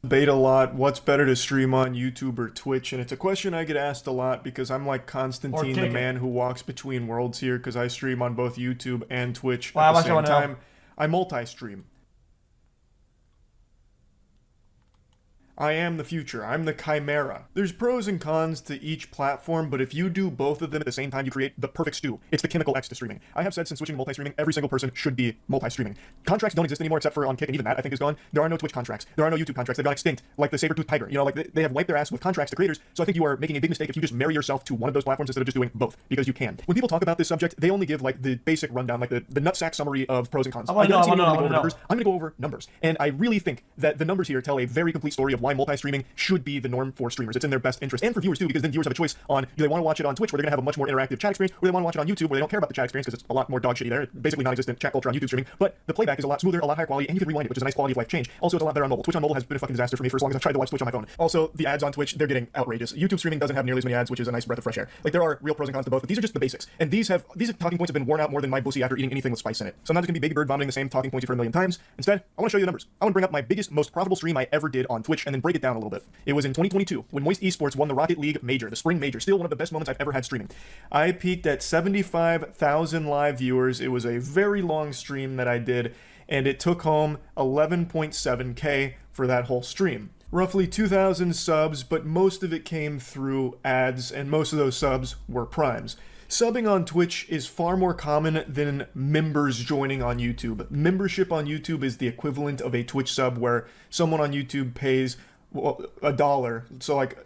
Debate a lot, what's better to stream on YouTube or Twitch? And it's a question I get asked a lot because I'm like Or Constantine, the kick it. man who walks between worlds here because I stream on both YouTube and Twitch Well, at how the much I same want to know. time. I multi-stream. I am the future. I'm the chimera. There's pros and cons to each platform, but if you do both of them at the same time, you create the perfect stew. It's the chemical X to streaming. I have said since switching to multi-streaming, every single person should be multi-streaming. Contracts don't exist anymore except for on Kick, and even that I think is gone. There are no Twitch contracts. There are no YouTube contracts. They've gone extinct, like the saber-tooth tiger. You know, like they have wiped their ass with contracts to creators, so I think you are making a big mistake if you just marry yourself to one of those platforms instead of just doing both, because you can. When people talk about this subject, they only give like the basic rundown, like the nutsack summary of pros and cons. I want to know. I want to know. I want to know. I'm going to go over numbers, and I really think that the numbers here tell a very complete story of why multi-streaming should be the norm for streamers. It's in their best interest, and for viewers too, because then viewers have a choice on, do they want to watch it on Twitch where they're going to have a much more interactive chat experience, or they want to watch it on YouTube where they don't care about the chat experience because it's a lot more dog shitty there. Basically non-existent chat culture on YouTube streaming, but the playback is a lot smoother, a lot higher quality, and you can rewind it, which is a nice quality of life change. Also, it's a lot better on mobile. Twitch on mobile has been a fucking disaster for me for as long as I've tried to watch Twitch on my phone. Also, the ads on Twitch, they're getting outrageous. YouTube streaming doesn't have nearly as many ads, which is a nice breath of fresh air. Like, there are real pros and cons to both, but these are just the basics. And these talking points have been worn out more than my pussy after eating anything with spice in it. Sometimes it can be Baby Bird vomiting the same talking points you've heard a million times. Instead, I want to show you the numbers. I want to bring up my biggest, most profitable stream I ever did on Twitch and then break it down a little bit. It was in 2022 when Moist Esports won the Rocket League Major, the Spring Major. Still one of the best moments I've ever had streaming. I peaked at 75,000 live viewers. It was a very long stream that I did, and it took home 11.7K for that whole stream. Roughly 2,000 subs, but most of it came through ads, and most of those subs were primes. Subbing on Twitch is far more common than members joining on YouTube. Membership on YouTube is the equivalent of a Twitch sub where someone on YouTube pays $1. So like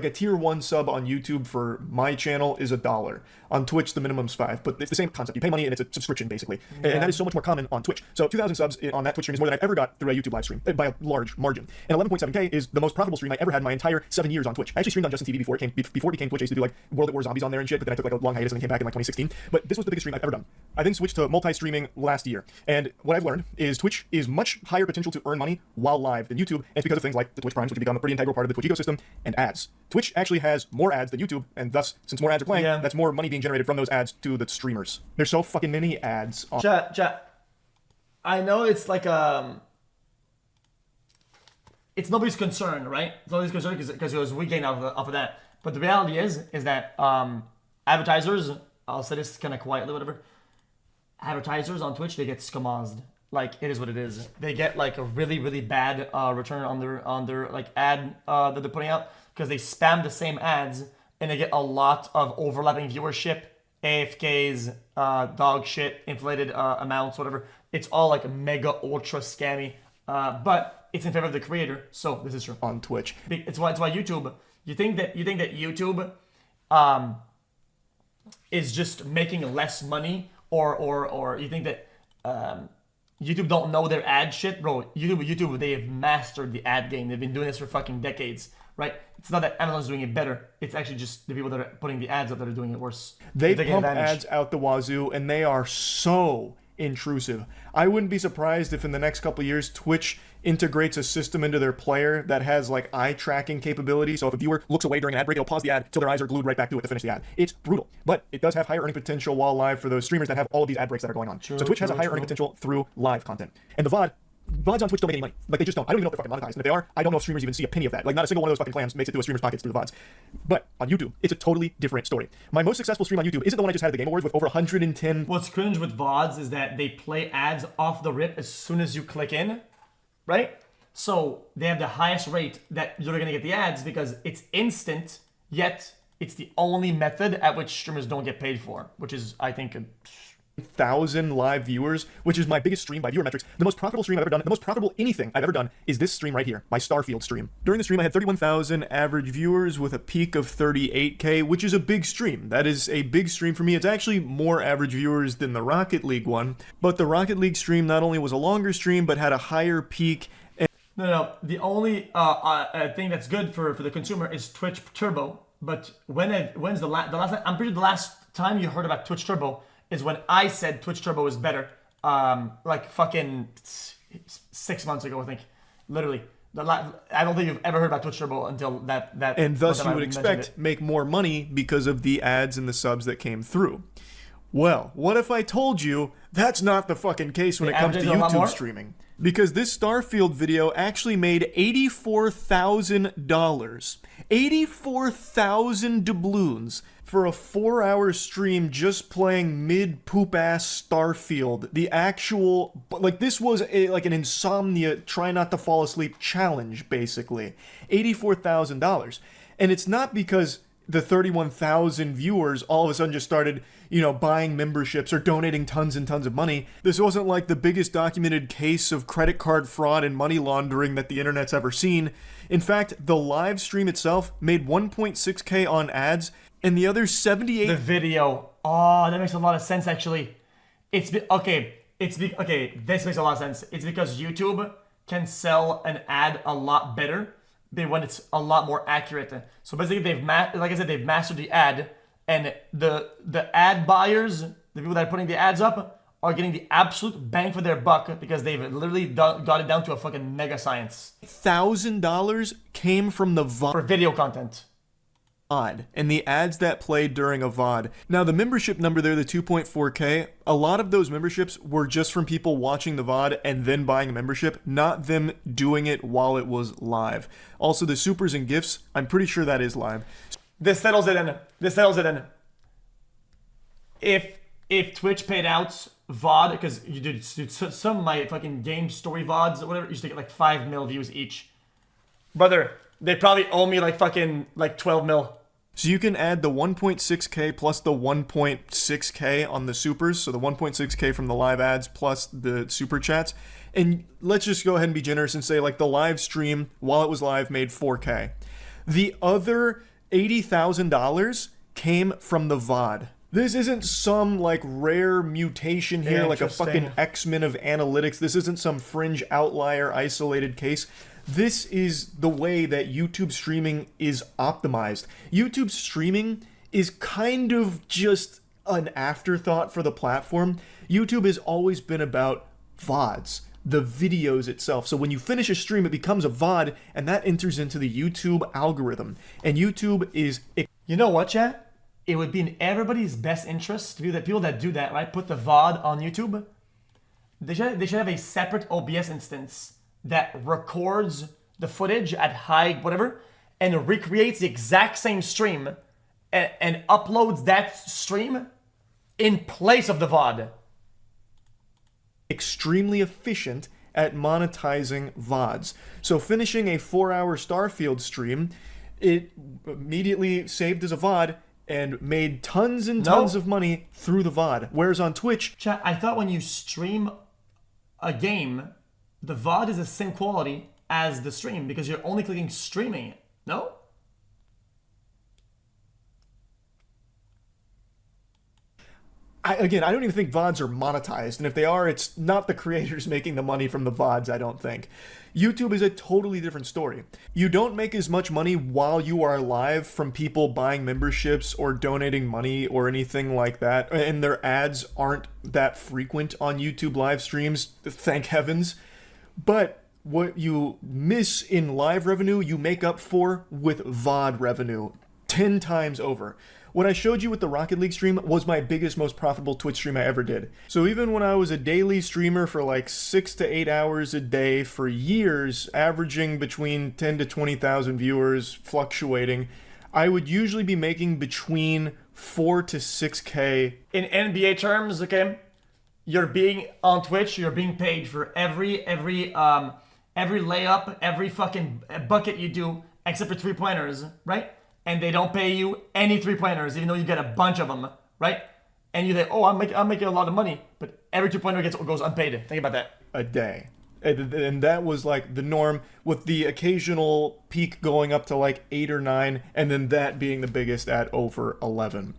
a tier 1 sub on YouTube for my channel is $1. On Twitch the minimum's $5, but it's the same concept. You pay money and it's a subscription basically. Yeah. And that is so much more common on Twitch. So 2,000 subs on that Twitch stream is more than I've ever got through a YouTube live stream by a large margin. And 11.7K is the most profitable stream I ever had in my entire 7 years on Twitch. I actually streamed on Justin TV before it became Twitch. I used to do like World at War Zombies on there and shit, but then I took like a long hiatus and then came back in like 2016. But this was the biggest stream I've ever done. I then switched to multi-streaming last year. And what I've learned is Twitch is much higher potential to earn money while live than YouTube. And it's because of things like the Twitch Primes, which have become a pretty integral part of the Twitch ecosystem, and ads. Twitch actually has more ads than YouTube, and thus, since more ads are playing, that's more money being generated from those ads to the streamers. There's so fucking many ads on. Chat. I know it's like it's nobody's concern, right? It's nobody's concern because we gain off of that. But the reality is that advertisers, I'll say this kind of quietly, whatever. Advertisers on Twitch, they get scammazed. Like, it is what it is. They get like a really, really bad return on their like ad that they're putting out because they spam the same ads and they get a lot of overlapping viewership, AFKs, dog shit, inflated amounts, whatever. It's all like mega ultra scammy, but it's in favor of the creator. So this is true on Twitch. It's why YouTube. You think that YouTube is just making less money, or you think that YouTube don't know their ad shit, bro? YouTube, they have mastered the ad game. They've been doing this for fucking decades, right? It's not that Amazon's doing it better. It's actually just the people that are putting the ads up that are doing it worse. They pump ads out the wazoo, and they are so intrusive. I wouldn't be surprised if in the next couple of years Twitch integrates a system into their player that has like eye tracking capability. So if a viewer looks away during an ad break, it'll pause the ad till their eyes are glued right back to it to finish the ad. It's brutal, but it does have higher earning potential while live for those streamers that have all of these ad breaks that are going on. So Twitch has a higher earning potential through live content. And the VODs on Twitch don't make any money. Like, they just don't. I don't even know if they're fucking monetized. And if they are, I don't know if streamers even see a penny of that. Like, not a single one of those fucking clams makes it to a streamer's pockets through the VODs. But on YouTube, it's a totally different story. My most successful stream on YouTube isn't the one I just had at the Game Awards with over 110. What's cringe with VODs is that they play ads off the rip as soon as you click in, right? So they have the highest rate that you're gonna get the ads because it's instant, yet it's the only method at which streamers don't get paid for, which is, I think, 1,000 live viewers, which is my biggest stream by viewer metrics. The most profitable stream I've ever done, the most profitable anything I've ever done is this stream right here, my Starfield stream. During the stream, I had 31,000 average viewers with a peak of 38K, which is a big stream. That is a big stream for me. It's actually more average viewers than the Rocket League one, but the Rocket League stream not only was a longer stream, but had a higher peak. No. The only thing that's good for the consumer is Twitch Turbo. But when's the last time? I'm pretty sure the last time you heard about Twitch Turbo is when I said Twitch Turbo is better. Like fucking 6 months ago, I think. Literally. I don't think you've ever heard about Twitch Turbo until that. And thus you would expect make more money because of the ads and the subs that came through. Well, what if I told you that's not the fucking case when it comes to averages a lot more? YouTube streaming? Because this Starfield video actually made $84,000. 84,000 doubloons for a 4-hour stream just playing mid-poop-ass Starfield. The actual... Like, this was like an insomnia, try not to fall asleep challenge, basically. $84,000. And it's not because the 31,000 viewers all of a sudden just started, you know, buying memberships or donating tons and tons of money. This wasn't like the biggest documented case of credit card fraud and money laundering that the internet's ever seen. In fact, the live stream itself made 1.6K on ads, and the other 78... The video. Oh, that makes a lot of sense, actually. This makes a lot of sense. It's because YouTube can sell an ad a lot better when it's a lot more accurate. So basically, they've mastered the ad, and the ad buyers, the people that are putting the ads up, are getting the absolute bang for their buck because they've literally got it down to a fucking mega science. $1,000 came from the VOD. For video content. And the ads that played during a VOD. Now, the membership number there, the 2.4K, a lot of those memberships were just from people watching the VOD and then buying a membership, not them doing it while it was live. Also, the supers and gifts, I'm pretty sure that is live. This settles it in. If Twitch paid out VOD, because you did some of my fucking game story VODs or whatever, used to get like 5 mil views each. Brother, they probably owe me like fucking like 12 mil. So you can add the 1.6K plus the 1.6K on the supers, so the 1.6K from the live ads plus the super chats. And let's just go ahead and be generous and say like the live stream, while it was live, made 4K. The other $80,000 came from the VOD. This isn't some like rare mutation here, like a fucking X-Men of analytics. This isn't some fringe outlier isolated case. This is the way that YouTube streaming is optimized. YouTube streaming is kind of just an afterthought for the platform. YouTube has always been about VODs, the videos itself. So when you finish a stream, it becomes a VOD, and that enters into the YouTube algorithm. And YouTube is... You know what, chat? It would be in everybody's best interest to be the people that do that, right? Put the VOD on YouTube. They should have a separate OBS instance that records the footage at high whatever and recreates the exact same stream and uploads that stream in place of the VOD. Extremely efficient at monetizing VODs. So finishing a 4-hour Starfield stream, it immediately saved as a VOD and made tons and tons of money through the VOD. Whereas on Twitch... Chat, I thought when you stream a game, the VOD is the same quality as the stream because you're only clicking streaming. No? I don't even think VODs are monetized. And if they are, it's not the creators making the money from the VODs, I don't think. YouTube is a totally different story. You don't make as much money while you are live from people buying memberships or donating money or anything like that. And their ads aren't that frequent on YouTube live streams, thank heavens. But what you miss in live revenue, you make up for with VOD revenue 10 times over. What I showed you with the Rocket League stream was my biggest, most profitable Twitch stream I ever did. So even when I was a daily streamer for like 6 to 8 hours a day for years, averaging between 10 to 20,000 viewers, fluctuating, I would usually be making between 4 to 6K. In NBA terms, okay, you're being on Twitch, you're being paid for every layup, every fucking bucket you do, except for 3-pointers, right? And they don't pay you any 3-pointers, even though you get a bunch of them, right? And you think, oh, I'm making a lot of money, but every 2-pointer goes unpaid. Think about that. A day. And that was like the norm, with the occasional peak going up to like 8 or 9, and then that being the biggest at over 11.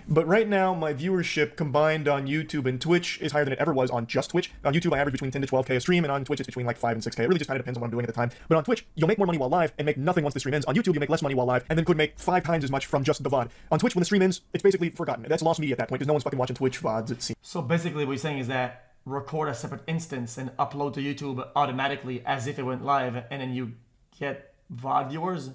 But right now, my viewership combined on YouTube and Twitch is higher than it ever was on just Twitch. On YouTube, I average between 10 to 12K a stream, and on Twitch, it's between like 5 and 6K. It really just kind of depends on what I'm doing at the time. But on Twitch, you'll make more money while live and make nothing once the stream ends. On YouTube, you make less money while live and then could make 5 times as much from just the VOD. On Twitch, when the stream ends, it's basically forgotten. That's lost media at that point because no one's fucking watching Twitch VODs, it seems. So basically what you're saying is that record a separate instance and upload to YouTube automatically as if it went live, and then you get VOD viewers?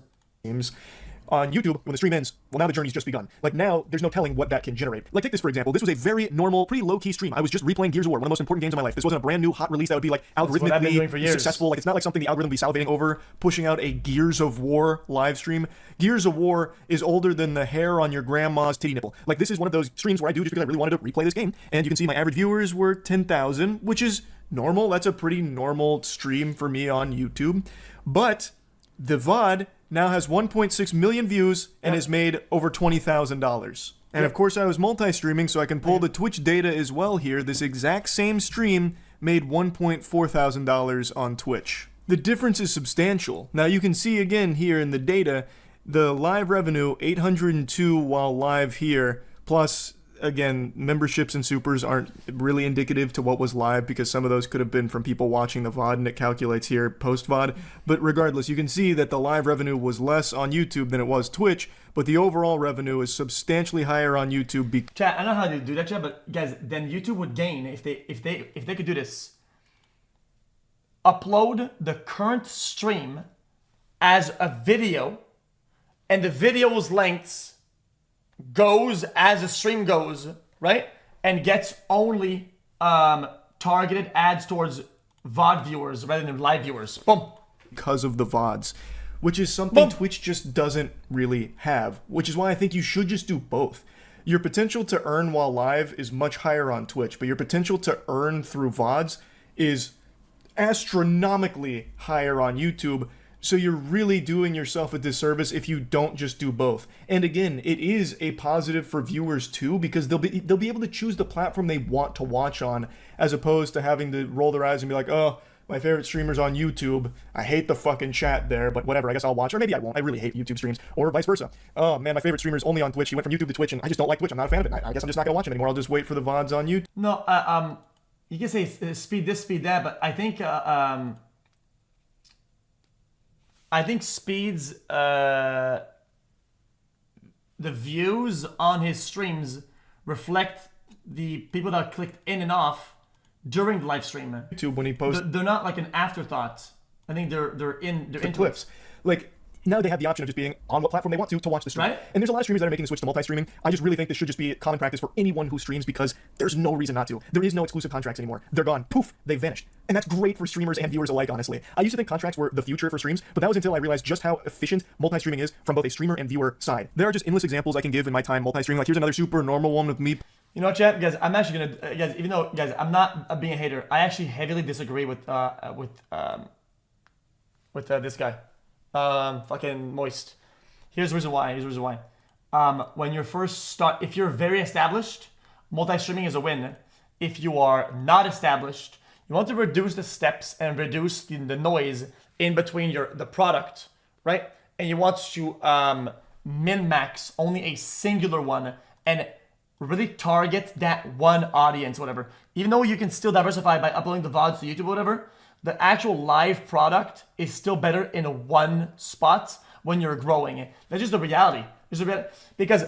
On YouTube, when the stream ends, well, now the journey's just begun. Like, now, there's no telling what that can generate. Like, take this for example. This was a very normal, pretty low-key stream. I was just replaying Gears of War, one of the most important games of my life. This wasn't a brand new hot release that would be, like, what I've been doing for algorithmically years. successful. Like, it's not like something the algorithm would be salivating over, pushing out a Gears of War live stream. Gears of War is older than the hair on your grandma's titty nipple. Like, this is one of those streams where I do just because I really wanted to replay this game. And you can see my average viewers were 10,000, which is normal. That's a pretty normal stream for me on YouTube. But the VOD now has 1.6 million views and has made over $20,000. And of course I was multi-streaming, so I can pull the Twitch data as well here. This exact same stream made $1.4 thousand on Twitch. The difference is substantial. Now you can see again here in the data, the live revenue, 802 while live here, plus again, memberships and supers aren't really indicative to what was live because some of those could have been from people watching the VOD and it calculates here post-VOD. But regardless, you can see that the live revenue was less on YouTube than it was Twitch, but the overall revenue is substantially higher on YouTube. Chat, I don't know how to do that, chat, but guys, then YouTube would gain if they could do this. Upload the current stream as a video, and the video's lengths goes as the stream goes, right? And gets only targeted ads towards VOD viewers rather than live viewers. Boom. Because of the VODs, which is something Twitch just doesn't really have, which is why I think you should just do both. Your potential to earn while live is much higher on Twitch, but your potential to earn through VODs is astronomically higher on YouTube. So you're really doing yourself a disservice if you don't just do both. And again, it is a positive for viewers too, because they'll be able to choose the platform they want to watch on, as opposed to having to roll their eyes and be like, oh, my favorite streamer's on YouTube. I hate the fucking chat there, but whatever, I guess I'll watch. Or maybe I won't. I really hate YouTube streams. Or vice versa. Oh man, my favorite streamer's only on Twitch. He went from YouTube to Twitch, and I just don't like Twitch. I'm not a fan of it. I guess I'm just not gonna watch it anymore. I'll just wait for the VODs on YouTube. No, you can say speed this, speed that, but I think speeds the views on his streams reflect the people that clicked in and off during the live stream. YouTube when he posts, they're not like an afterthought. I think they're in clips. Like now they have the option of just being on what platform they want to watch the stream. Right. And there's a lot of streamers that are making the switch to multi-streaming. I just really think this should just be common practice for anyone who streams because there's no reason not to. There is no exclusive contracts anymore. They're gone. Poof, they vanished. And that's great for streamers and viewers alike, honestly. I used to think contracts were the future for streams, but that was until I realized just how efficient multi-streaming is from both a streamer and viewer side. There are just endless examples I can give in my time multi-streaming. Like here's another super normal one with me. You know, chat, guys, I'm actually gonna, guys, even though, guys, I'm not being a hater, I actually heavily disagree with this guy, fucking Moist. Here's the reason why. When you're first start, if you're very established, multi-streaming is a win. If you are not established, you want to reduce the steps and reduce the noise in between the product, right? And you want to min-max only a singular one and really target that one audience, whatever. Even though you can still diversify by uploading the VODs to YouTube, whatever, the actual live product is still better in one spot when you're growing. That's just the reality. Because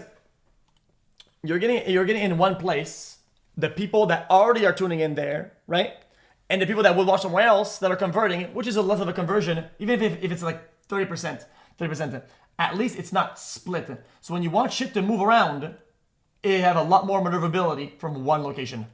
you're getting in one place the people that already are tuning in there, right? And the people that will watch somewhere else that are converting, which is a less of a conversion, even if it's like 30%, at least it's not split. So when you want shit to move around, it have a lot more maneuverability from one location.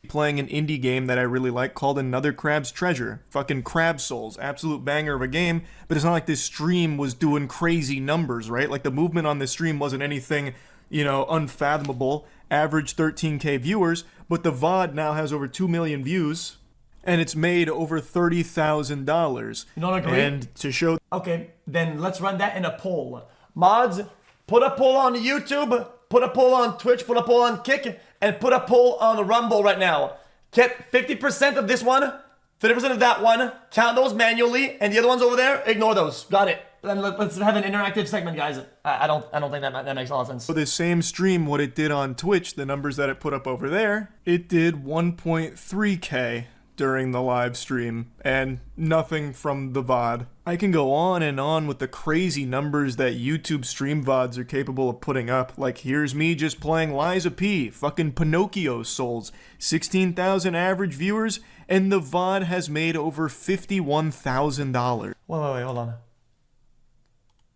Playing an indie game that I really like called Another Crab's Treasure. Fucking Crab Souls. Absolute banger of a game, but it's not like this stream was doing crazy numbers, right? Like the movement on this stream wasn't anything, unfathomable. Average 13K viewers, but the VOD now has over 2 million views, and it's made over $30,000. You don't agree? And to show... Okay, then let's run that in a poll. Mods, put a poll on YouTube, put a poll on Twitch, put a poll on Kick, and put a poll on Rumble right now. Get 50% of this one, 30% of that one, count those manually, and the other ones over there, ignore those. Got it. Then let's have an interactive segment, guys. I don't think that makes a lot of sense. For this same stream, what it did on Twitch, the numbers that it put up over there, it did 1.3K during the live stream, and nothing from the VOD. I can go on and on with the crazy numbers that YouTube stream VODs are capable of putting up. Like, here's me just playing Liza P, fucking Pinocchio Souls, 16,000 average viewers, and the VOD has made over $51,000. Wait, hold on.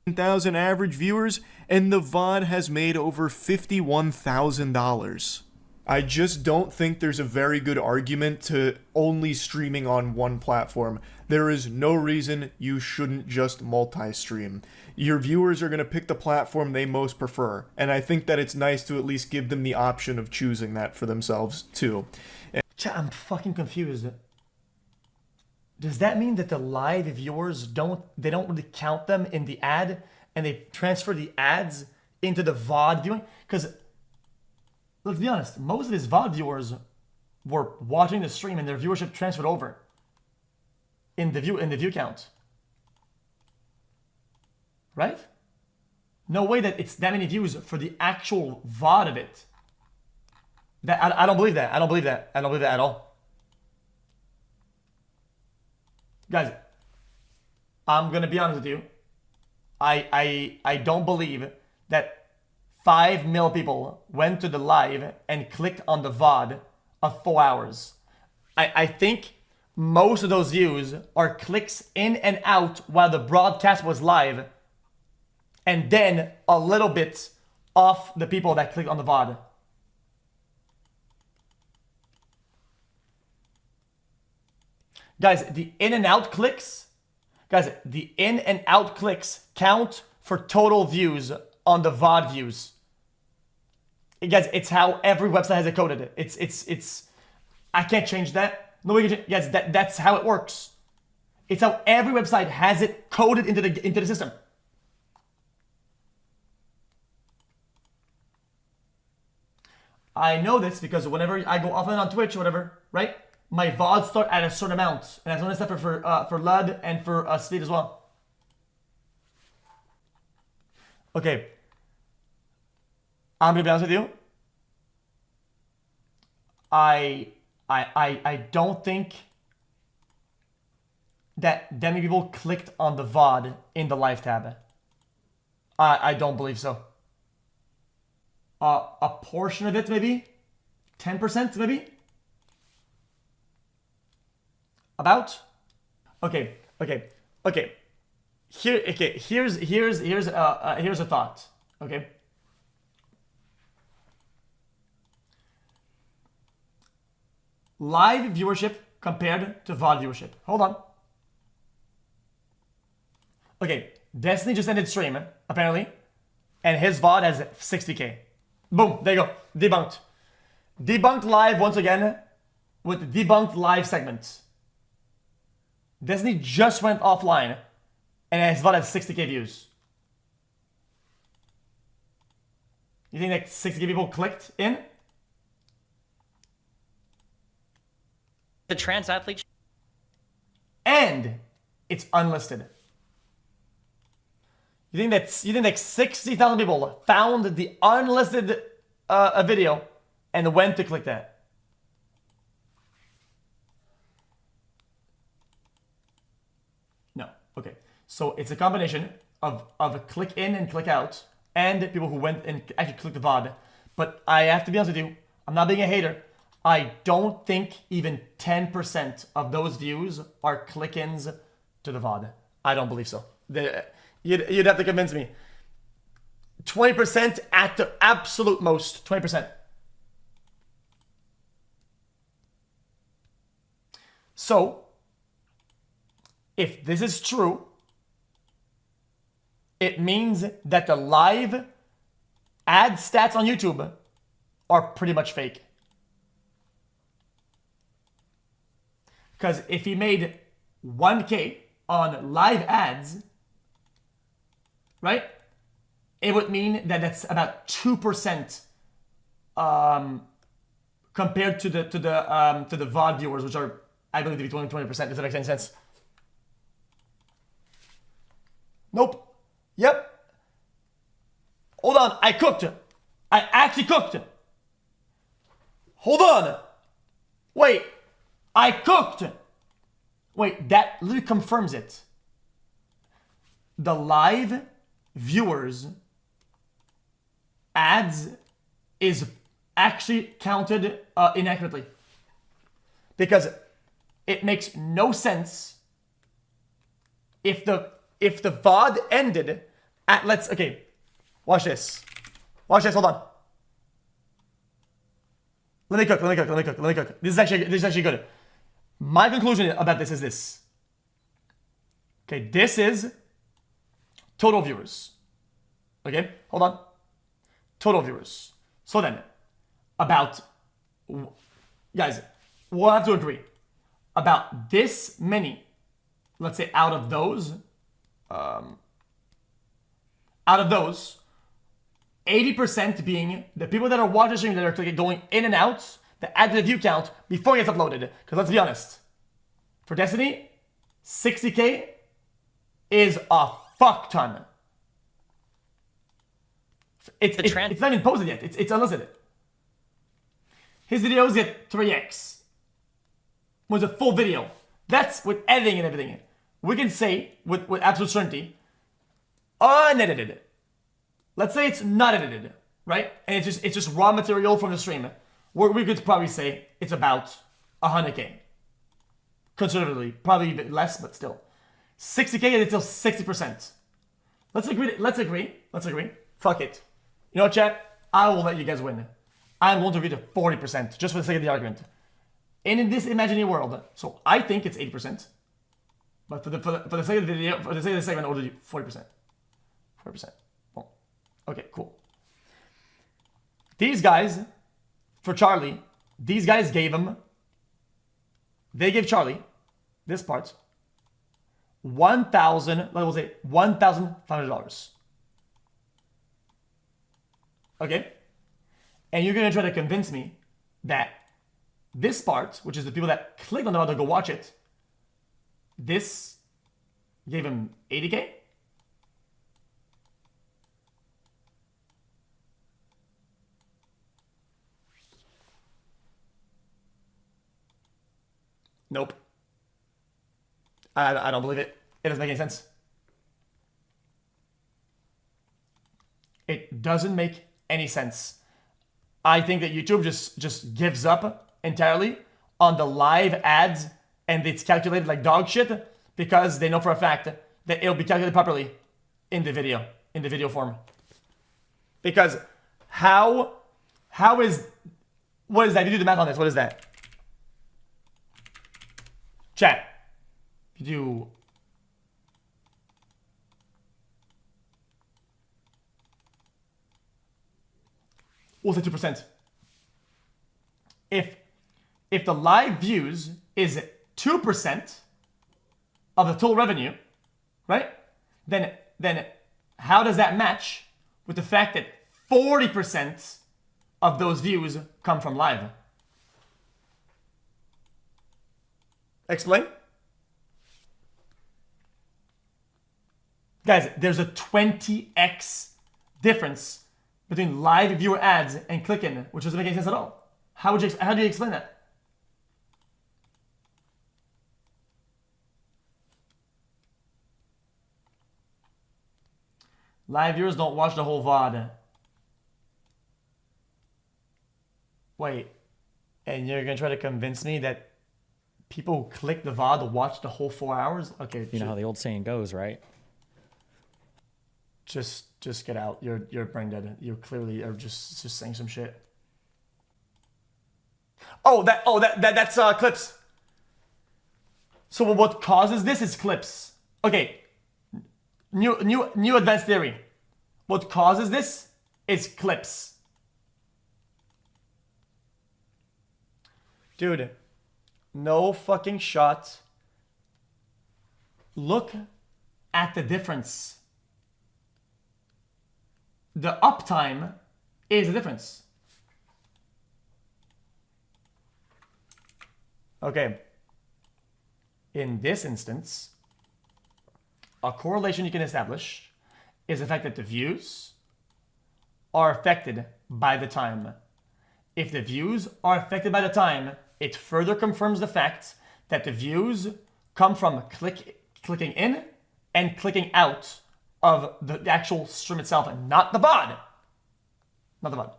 1,000 average viewers, and the VOD has made over $51,000. I just don't think there's a very good argument to only streaming on one platform. There is no reason you shouldn't just multi-stream. Your viewers are going to pick the platform they most prefer, and I think that it's nice to at least give them the option of choosing that for themselves too. I'm fucking confused. Does that mean that the live viewers don't really count them in the ad, and they transfer the ads into the VOD viewing? Because let's be honest, most of his VOD viewers were watching the stream and their viewership transferred over in the view count. Right? No way that it's that many views for the actual VOD of it. I don't believe that. I don't believe that. I don't believe that at all. Guys, I'm gonna be honest with you. I don't believe that 5 mil people went to the live and clicked on the VOD of 4 hours. I think most of those views are clicks in and out while the broadcast was live, and then a little bit off the people that clicked on the VOD. Guys, the in and out clicks, count for total views on the VOD views. Guys, it's how every website has it coded. It's I can't change that. No way. Yes, that's how it works. It's how every website has it coded into the system. I know this because whenever I go offline on Twitch or whatever, right? My VODs start at a certain amount, and that's only stuff for LUD and for speed as well. Okay, I'm gonna be honest with you. I don't think that many people clicked on the VOD in the live tab. I don't believe so. A portion of it, maybe 10%, maybe. About? Okay. Here's a thought. Okay. Live viewership compared to VOD viewership. Hold on. Okay, Destiny just ended stream, apparently, and his VOD has 60K. Boom, there you go. Debunked. Debunked live once again with debunked live segments. Destiny just went offline and his VOD has 60K views. You think that 60K people clicked in? The trans athlete. And it's unlisted. You think that 60,000 people found the unlisted video and went to click that? No. Okay. So it's a combination of a click in and click out and people who went and actually clicked the VOD. But I have to be honest with you, I'm not being a hater. I don't think even 10% of those views are click-ins to the VOD. I don't believe so. You'd have to convince me. 20% at the absolute most. 20%. So, if this is true, it means that the live ad stats on YouTube are pretty much fake. Because if he made 1K on live ads, right, it would mean that that's about 2% compared to the VOD viewers, which are, I believe, to be 20%. Does that make any sense? Nope. Yep. Hold on. I cooked. I actually cooked. Hold on. Wait. I cooked. Wait, that literally confirms it. The live viewers ads is actually counted inaccurately. Because it makes no sense if the VOD ended Okay, watch this. Watch this, hold on. Let me cook. This is actually good. My conclusion about this is this. Okay, this is total viewers. Okay, hold on. Total viewers. So then, guys, we'll have to agree. About this many, let's say out of those, 80% being the people that are watching stream that are going in and out, that add to the view count before it gets uploaded. Because let's be honest, for Destiny, 60K is a fuck ton. It's not even posted yet. It's unlisted. His videos get 3x. Was a full video. That's with editing and everything. We can say with absolute certainty, unedited. Let's say it's not edited, right? And it's just raw material from the stream. We could probably say it's about 100K. Conservatively, probably a bit less, but still. 60K is still 60%. Let's agree. Fuck it. You know what, chat? I will let you guys win. I'm going to agree to 40%, just for the sake of the argument. And in this imaginary world, so I think it's 80%. But for the sake of the video, for the sake of the segment, I'll do 40%. 40%. Well, okay, cool. These guys, for Charlie, these guys gave Charlie, this part, $1,500. Okay? And you're going to try to convince me that this part, which is the people that clicked on the button to go watch it, this gave him 80K? Nope. I don't believe it. It doesn't make any sense. It doesn't make any sense. I think that YouTube just gives up entirely on the live ads, and it's calculated like dog shit because they know for a fact that it'll be calculated properly in the video form. Because what is that? If you do the math on this, what is that? Chat. If you do we'll say 2%. If the live views is 2% of the total revenue, right? Then how does that match with the fact that 40% of those views come from live? Explain. Guys, there's a 20x difference between live viewer ads and click-in, which doesn't make any sense at all. How do you explain that? Live viewers don't watch the whole VOD. Wait, and you're gonna try to convince me that people who click the VOD watch the whole 4 hours? Okay. You know how the old saying goes, right? Just get out. You're brain dead. You clearly are just saying some shit. That's clips. So what causes this is clips. Okay. New advanced theory. What causes this is clips. Dude, no fucking shot. Look at the difference. The uptime is the difference. Okay. In this instance, a correlation you can establish is the fact that the views are affected by the time. If the views are affected by the time, it further confirms the fact that the views come from clicking in and clicking out of the actual stream itself and not the VOD. Not the VOD.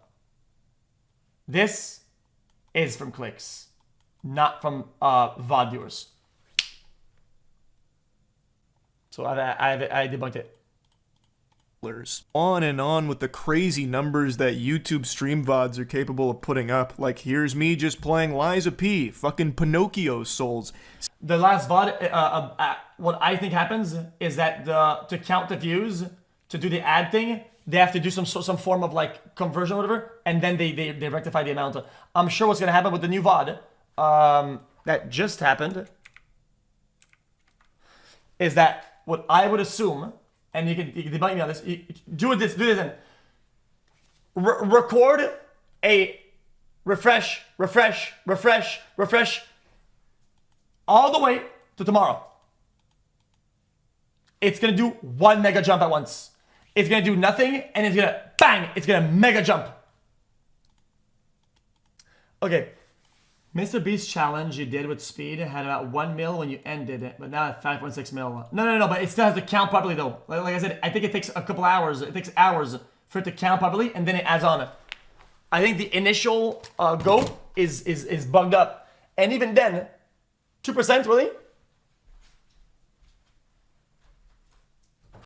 This is from clicks, not from VOD viewers. So I debunked it. On and on with the crazy numbers that YouTube stream VODs are capable of putting up. Like, here's me just playing Liza P, fucking Pinocchio souls. The last VOD, what I think happens is that to count the views, to do the ad thing, they have to do some form of like conversion or whatever, and then they rectify the amount. I'm sure what's gonna happen with the new VOD that just happened is that what I would assume, and you can debug me on this. Do this then. Record a refresh all the way to tomorrow. It's gonna do 1 mega jump at once. It's gonna do nothing, and it's gonna bang. It's gonna mega jump. Okay. Mr. Beast challenge you did with speed had about 1 mil when you ended it, but now at 5.6 mil. No, but it still has to count properly though. Like I said, I think it takes a couple hours. It takes hours for it to count properly, and then it adds on. I think the initial go is bugged up, and even then, 2% really.